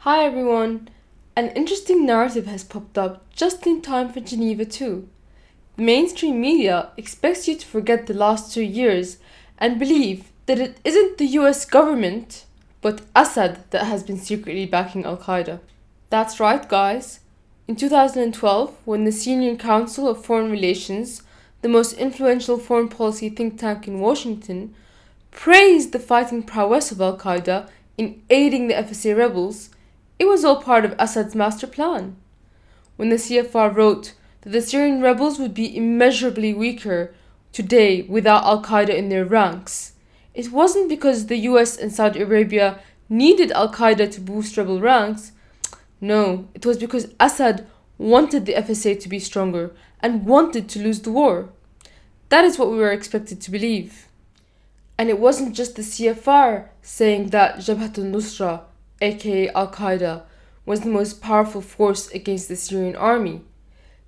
Hi everyone! An interesting narrative has popped up just in time for Geneva too. The mainstream media expects you to forget the last 2 years and believe that it isn't the US government, but Assad that has been secretly backing Al-Qaeda. That's right, guys. In 2012, when the Syrian Council of Foreign Relations, the most influential foreign policy think tank in Washington, praised the fighting prowess of Al-Qaeda in aiding the FSA rebels, it was all part of Assad's master plan. When the CFR wrote that the Syrian rebels would be immeasurably weaker today without Al-Qaeda in their ranks, it wasn't because the US and Saudi Arabia needed Al-Qaeda to boost rebel ranks. No, it was because Assad wanted the FSA to be stronger and wanted to lose the war. That is what we were expected to believe. And it wasn't just the CFR saying that Jabhat al-Nusra, aka Al-Qaeda, was the most powerful force against the Syrian army.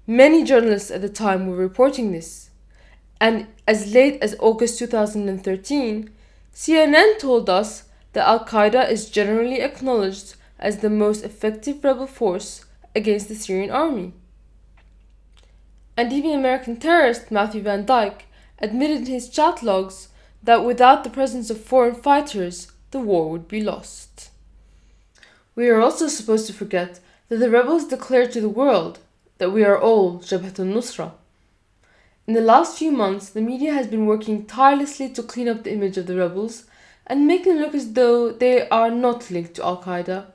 Many journalists at the time were reporting this. And as late as August 2013, CNN told us that Al-Qaeda is generally acknowledged as the most effective rebel force against the Syrian army. And even American terrorist Matthew Van Dyke admitted in his chat logs that without the presence of foreign fighters, the war would be lost. We are also supposed to forget that the rebels declared to the world that we are all Jabhat al-Nusra. In the last few months, the media has been working tirelessly to clean up the image of the rebels and make them look as though they are not linked to Al-Qaeda.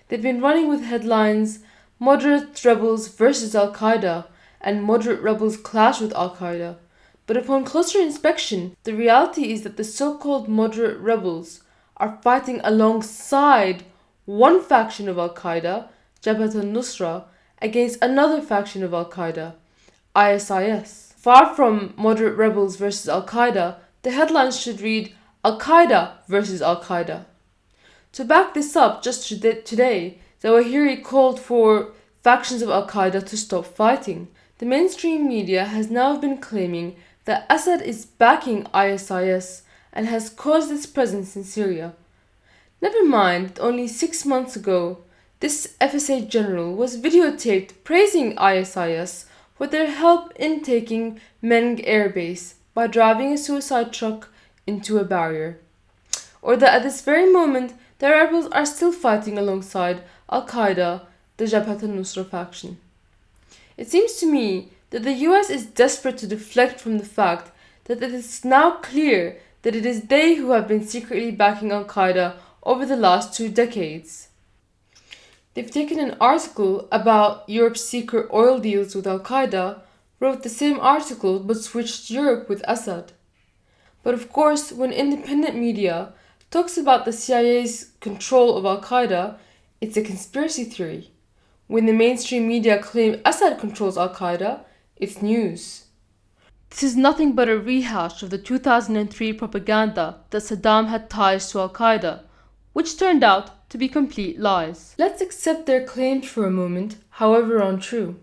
They've been running with headlines, "Moderate rebels versus Al-Qaeda" and "Moderate rebels clash with Al-Qaeda." But upon closer inspection, the reality is that the so-called moderate rebels are fighting alongside one faction of Al-Qaeda, Jabhat al-Nusra, against another faction of Al-Qaeda, ISIS. Far from moderate rebels versus Al-Qaeda, the headlines should read Al-Qaeda versus Al-Qaeda. To back this up, just today, Zawahiri called for factions of Al-Qaeda to stop fighting. The mainstream media has now been claiming that Assad is backing ISIS and has caused its presence in Syria. Never mind that only 6 months ago, this FSA general was videotaped praising ISIS for their help in taking Meng Air Base by driving a suicide truck into a barrier. Or that at this very moment, the rebels are still fighting alongside Al-Qaeda, the Jabhat al-Nusra faction. It seems to me that the US is desperate to deflect from the fact that it is now clear that it is they who have been secretly backing Al-Qaeda over the last 2 decades. They've taken an article about Europe's secret oil deals with Al-Qaeda, wrote the same article but switched Europe with Assad. But of course, when independent media talks about the CIA's control of Al-Qaeda, it's a conspiracy theory. When the mainstream media claim Assad controls Al-Qaeda, it's news. This is nothing but a rehash of the 2003 propaganda that Saddam had ties to Al-Qaeda, which turned out to be complete lies. Let's accept their claims for a moment, however untrue.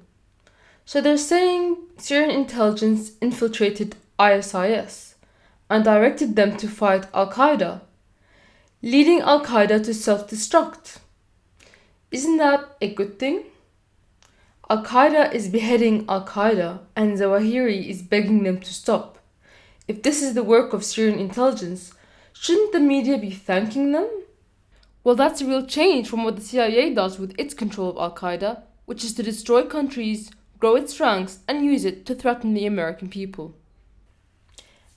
So they're saying Syrian intelligence infiltrated ISIS and directed them to fight Al-Qaeda, leading Al-Qaeda to self-destruct. Isn't that a good thing? Al-Qaeda is beheading Al-Qaeda and Zawahiri is begging them to stop. If this is the work of Syrian intelligence, shouldn't the media be thanking them? Well, that's a real change from what the CIA does with its control of Al-Qaeda, which is to destroy countries, grow its ranks, and use it to threaten the American people.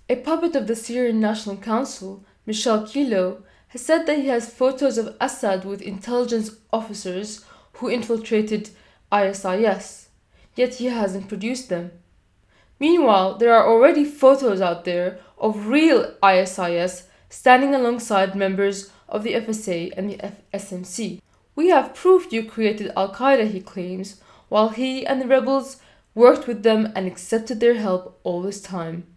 A puppet of the Syrian National Council, Michel Kilo, has said that he has photos of Assad with intelligence officers who infiltrated ISIS, yet he hasn't produced them. Meanwhile, there are already photos out there of real ISIS standing alongside members of the FSA and the SMC. "We have proof you created Al-Qaeda," he claims, while he and the rebels worked with them and accepted their help all this time.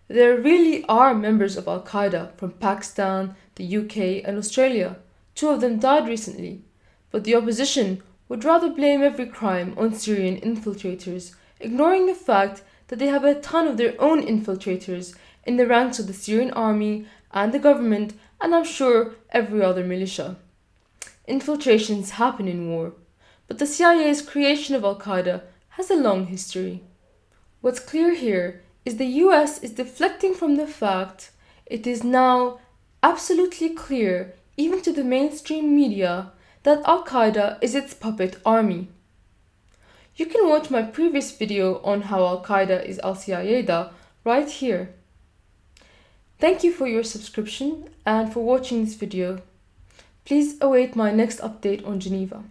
There really are members of Al-Qaeda from Pakistan, the UK and Australia. 2 of them died recently, but the opposition would rather blame every crime on Syrian infiltrators, ignoring the fact that they have a ton of their own infiltrators in the ranks of the Syrian army and the government, and I'm sure every other militia. infiltrations happen in war, but the CIA's creation of Al-Qaeda has a long history. What's clear here is the US is deflecting from the fact it is now absolutely clear, even to the mainstream media, that Al-Qaeda is its puppet army. You can watch my previous video on how Al-Qaeda is Al-Qaeda right here. Thank you for your subscription and for watching this video. Please await my next update on Geneva.